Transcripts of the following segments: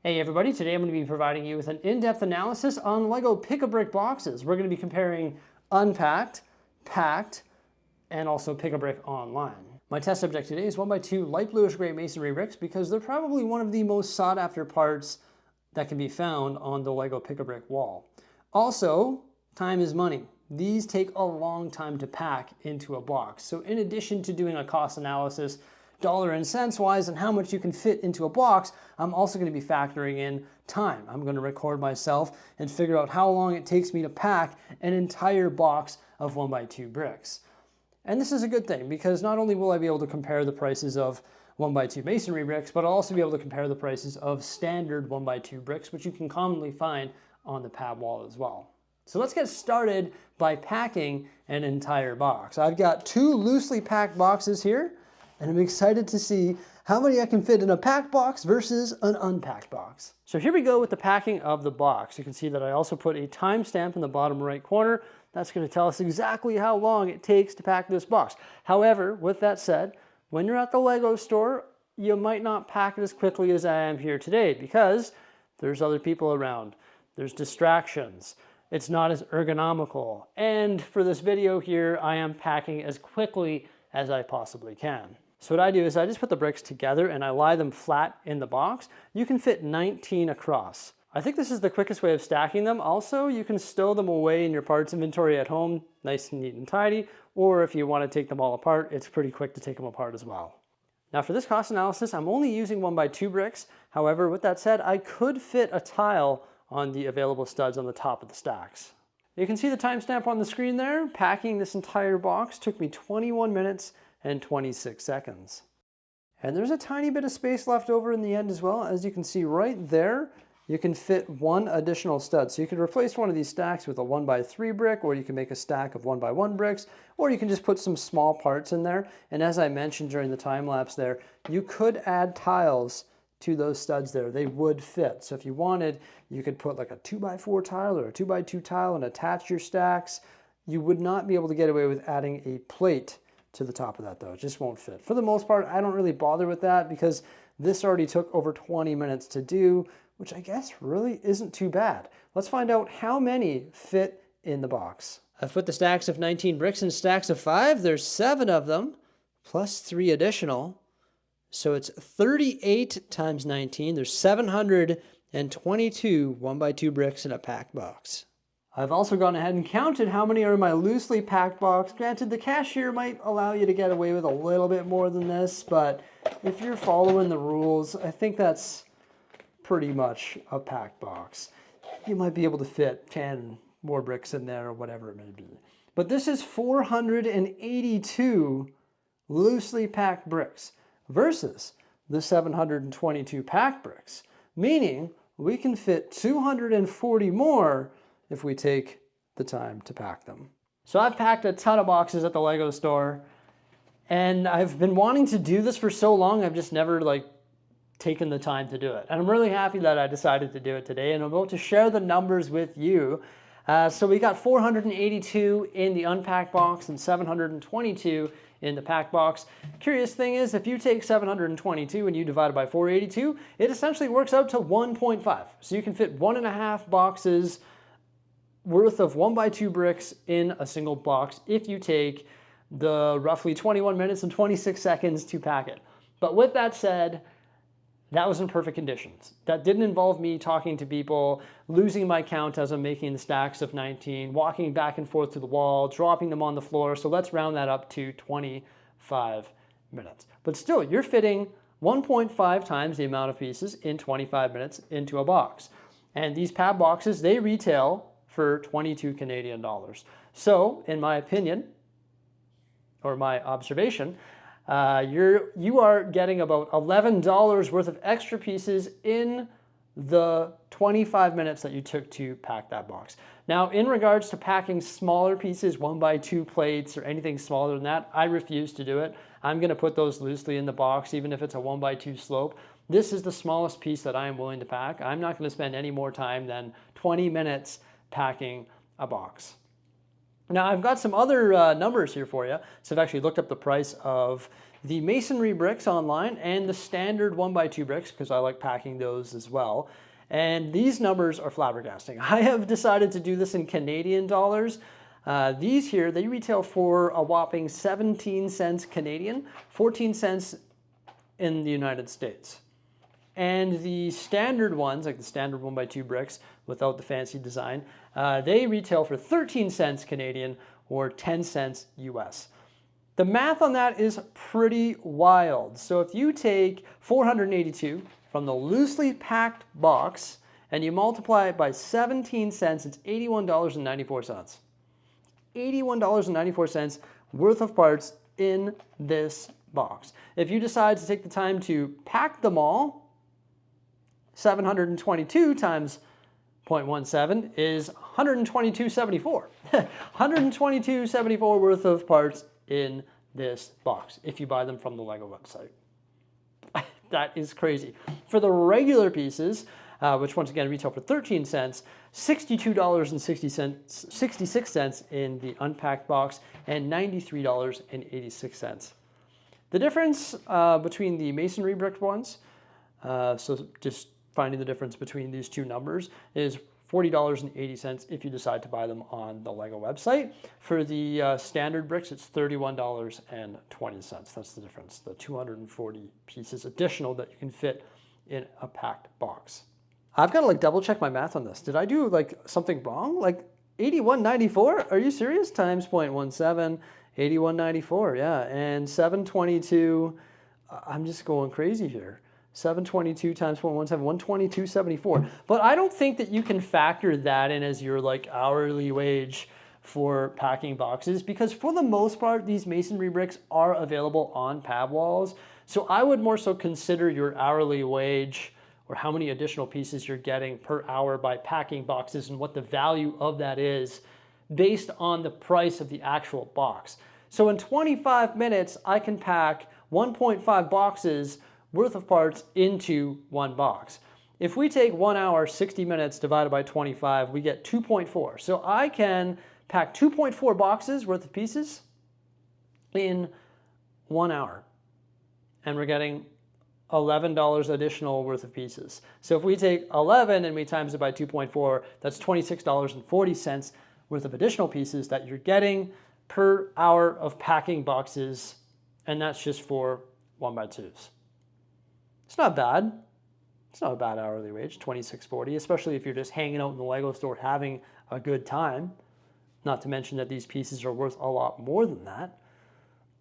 Hey everybody, today I'm going to be providing you with an in-depth analysis on LEGO Pick-a-Brick boxes. We're going to be comparing unpacked, packed, and also Pick-a-Brick online. My test subject today is 1x2 light bluish gray masonry bricks because they're probably one of the most sought after parts that can be found on the LEGO Pick-a-Brick wall. Also, time is money. These take a long time to pack into a box. So in addition to doing a cost analysis, dollar and cents wise and how much you can fit into a box, I'm also going to be factoring in time. I'm going to record myself and figure out how long it takes me to pack an entire box of 1x2 bricks. And this is a good thing because not only will I be able to compare the prices of 1x2 masonry bricks, but I'll also be able to compare the prices of standard 1x2 bricks, which you can commonly find on the pad wall as well. So let's get started by packing an entire box. I've got two loosely packed boxes here, and I'm excited to see how many I can fit in a packed box versus an unpacked box. So here we go with the packing of the box. You can see that I also put a timestamp in the bottom right corner. That's going to tell us exactly how long it takes to pack this box. However, with that said, when you're at the LEGO store, you might not pack it as quickly as I am here today because there's other people around. There's distractions. It's not as ergonomical. And for this video here, I am packing as quickly as I possibly can. So what I do is I just put the bricks together and I lie them flat in the box. You can fit 19 across. I think this is the quickest way of stacking them. Also, you can stow them away in your parts inventory at home, nice and neat and tidy, or if you want to take them all apart, it's pretty quick to take them apart as well. Now for this cost analysis, I'm only using 1x2 bricks. However, with that said, I could fit a tile on the available studs on the top of the stacks. You can see the timestamp on the screen there. Packing this entire box took me 21 minutes and 26 seconds. And there's a tiny bit of space left over in the end as well. As you can see right there, you can fit one additional stud. So you can replace one of these stacks with a 1x3 brick, or you can make a stack of 1x1 bricks, or you can just put some small parts in there. And as I mentioned during the time lapse there, you could add tiles to those studs there. They would fit. So if you wanted, you could put like a 2x4 tile or a 2x2 tile and attach your stacks. You would not be able to get away with adding a plate to the top of that though. It just won't fit. For the most part, I don't really bother with that because this already took over 20 minutes to do, which I guess really isn't too bad. Let's find out how many fit in the box. I've put the stacks of 19 bricks in stacks of 5. There's 7 of them, plus 3 additional. So it's 38 times 19. There's 722 1x2 bricks in a packed box. I've also gone ahead and counted how many are in my loosely packed box. Granted, the cashier might allow you to get away with a little bit more than this, but if you're following the rules, I think that's pretty much a packed box. You might be able to fit 10 more bricks in there or whatever it may be. But this is 482 loosely packed bricks versus the 722 packed bricks, meaning we can fit 240 more if we take the time to pack them. So I've packed a ton of boxes at the LEGO store, and I've been wanting to do this for so long, I've just never taken the time to do it. And I'm really happy that I decided to do it today, and I'm about to share the numbers with you. So we got 482 in the unpacked box and 722 in the packed box. Curious thing is, if you take 722 and you divide it by 482, it essentially works out to 1.5. So you can fit 1.5 boxes worth of 1x2 bricks in a single box if you take the roughly 21 minutes and 26 seconds to pack it. But with that said, that was in perfect conditions. That didn't involve me talking to people, losing my count as I'm making the stacks of 19, walking back and forth to the wall, dropping them on the floor. So let's round that up to 25 minutes. But still, you're fitting 1.5 times the amount of pieces in 25 minutes into a box. And these pad boxes, they retail for 22 Canadian dollars. So, in my opinion, or my observation, you are getting about $11 worth of extra pieces in the 25 minutes that you took to pack that box. Now, in regards to packing smaller pieces, 1x2 plates or anything smaller than that, I refuse to do it. I'm gonna put those loosely in the box, even if it's a 1x2 slope. This is the smallest piece that I am willing to pack. I'm not gonna spend any more time than 20 minutes packing a box. Now I've got some other numbers here for you. So I've actually looked up the price of the masonry bricks online and the standard 1x2 bricks, because I like packing those as well. And these numbers are flabbergasting. I have decided to do this in Canadian dollars. These here, they retail for a whopping 17 cents Canadian, 14 cents in the United States. And the standard ones, like the standard 1x2 bricks without the fancy design, they retail for 13 cents Canadian or 10 cents US. The math on that is pretty wild. So if you take 482 from the loosely packed box and you multiply it by 17 cents, it's $81.94. $81.94 worth of parts in this box. If you decide to take the time to pack them all, 722 times 0.17 is 122.74. 122.74 worth of parts in this box if you buy them from the LEGO website. That is crazy. For the regular pieces, which once again retail for 13 cents, $62.66 in the unpacked box and $93.86. The difference between the masonry brick ones, so just finding the difference between these two numbers, is $40.80 if you decide to buy them on the LEGO website. For the standard bricks, it's $31.20. That's the difference, the 240 pieces additional that you can fit in a packed box. I've got to like double check my math on this. Did I do like something wrong? Like 81.94? Are you serious? Times 0.17, 81.94, yeah. And 722, I'm just going crazy here. 722 times 0.17, 122.74. But I don't think that you can factor that in as your like hourly wage for packing boxes, because for the most part, these masonry bricks are available on pad walls. So I would more so consider your hourly wage or how many additional pieces you're getting per hour by packing boxes and what the value of that is based on the price of the actual box. So in 25 minutes, I can pack 1.5 boxes worth of parts into one box. If we take 1 hour, 60 minutes divided by 25, we get 2.4. So I can pack 2.4 boxes worth of pieces in 1 hour. And we're getting $11 additional worth of pieces. So if we take 11 and we times it by 2.4, that's $26.40 worth of additional pieces that you're getting per hour of packing boxes. And that's just for 1x2s. It's not bad. It's not a bad hourly wage, $26.40, especially if you're just hanging out in the LEGO store having a good time. Not to mention that these pieces are worth a lot more than that.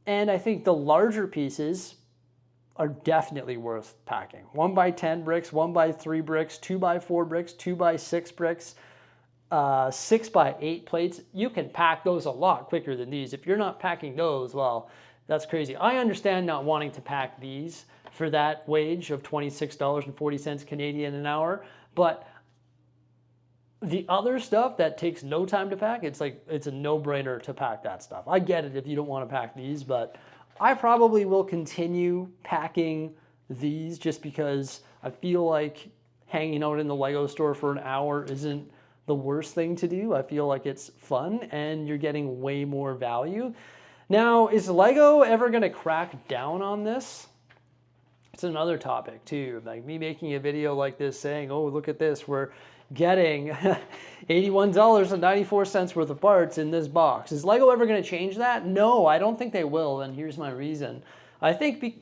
And I think the larger pieces are definitely worth packing. 1x10 bricks, 1x3 bricks, 2x4 bricks, 2x6 bricks, 6x8 plates. You can pack those a lot quicker than these. If you're not packing those, well, that's crazy. I understand not wanting to pack these for that wage of $26.40 Canadian an hour, but the other stuff that takes no time to pack, it's like it's a no-brainer to pack that stuff. I get it if you don't want to pack these, but I probably will continue packing these just because I feel like hanging out in the LEGO store for an hour isn't the worst thing to do. I feel like it's fun and you're getting way more value. Now, is LEGO ever going to crack down on this? It's another topic too. Like me making a video like this saying, oh, look at this, we're getting $81.94 worth of parts in this box. Is LEGO ever going to change that? No, I don't think they will, and here's my reason. I think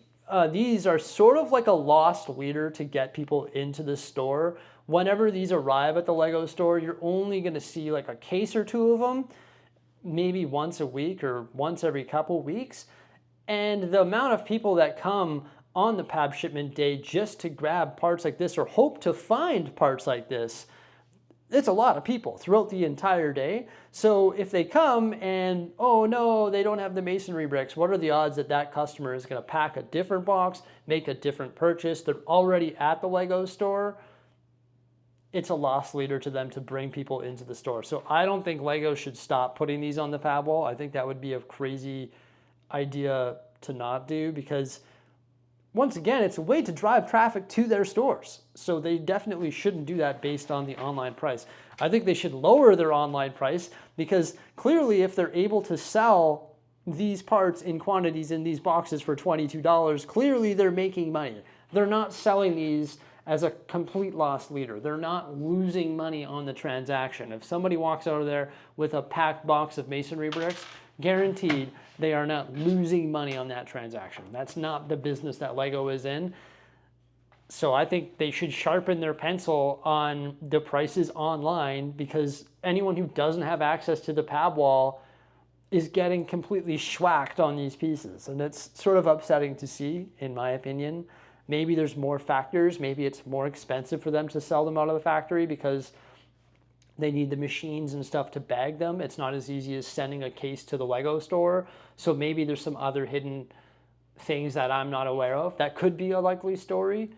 these are sort of like a lost leader to get people into the store. Whenever these arrive at the LEGO store, you're only going to see like a case or two of them, maybe once a week or once every couple weeks. And the amount of people that come on the PAB shipment day just to grab parts like this or hope to find parts like this, it's a lot of people throughout the entire day. So if they come and, oh no, they don't have the masonry bricks, what are the odds that that customer is going to pack a different box, make a different purchase? They're already at the LEGO store. It's a loss leader to them to bring people into the store. So I don't think LEGO should stop putting these on the PAB wall. I think that would be a crazy idea to not do, because once again, it's a way to drive traffic to their stores. So they definitely shouldn't do that based on the online price. I think they should lower their online price, because clearly if they're able to sell these parts in quantities in these boxes for $22, clearly they're making money. They're not selling these as a complete loss leader. They're not losing money on the transaction. If somebody walks over there with a packed box of masonry bricks, guaranteed they are not losing money on that transaction. That's not the business that Lego is in. So I think they should sharpen their pencil on the prices online, because anyone who doesn't have access to the pab wall is getting completely schwacked on these pieces. And it's sort of upsetting to see, in my opinion. Maybe there's more factors. Maybe it's more expensive for them to sell them out of the factory because they need the machines and stuff to bag them. It's not as easy as sending a case to the Lego store. So maybe there's some other hidden things that I'm not aware of. That could be a likely story.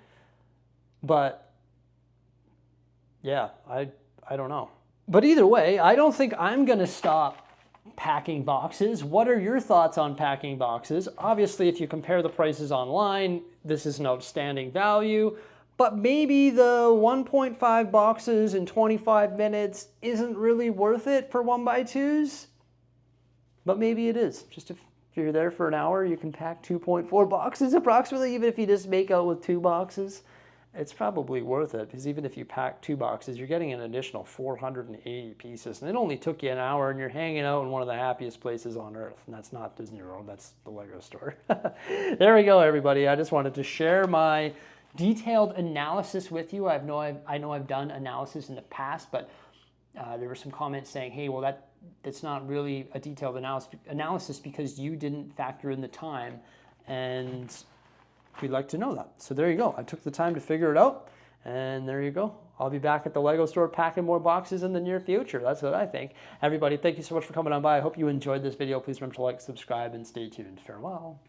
But yeah, I don't know. But either way, I don't think I'm going to stop packing boxes. What are your thoughts on packing boxes? Obviously, if you compare the prices online, this is an outstanding value, but maybe the 1.5 boxes in 25 minutes isn't really worth it for 1x2s, but maybe it is. Just if you're there for an hour, you can pack 2.4 boxes approximately, even if you just make out with 2 boxes. It's probably worth it, because even if you pack 2 boxes, you're getting an additional 480 pieces. And it only took you an hour, and you're hanging out in one of the happiest places on earth. And that's not Disney World, that's the Lego store. There we go, everybody. I just wanted to share my detailed analysis with you. I know I've done analysis in the past, but there were some comments saying, hey, well, that's not really a detailed analysis because you didn't factor in the time. And we'd like to know that. So there you go. I took the time to figure it out, and there you go. I'll be back at the Lego store packing more boxes in the near future. That's what I think. Everybody, thank you so much for coming on by. I hope you enjoyed this video. Please remember to like, subscribe, and stay tuned. Farewell.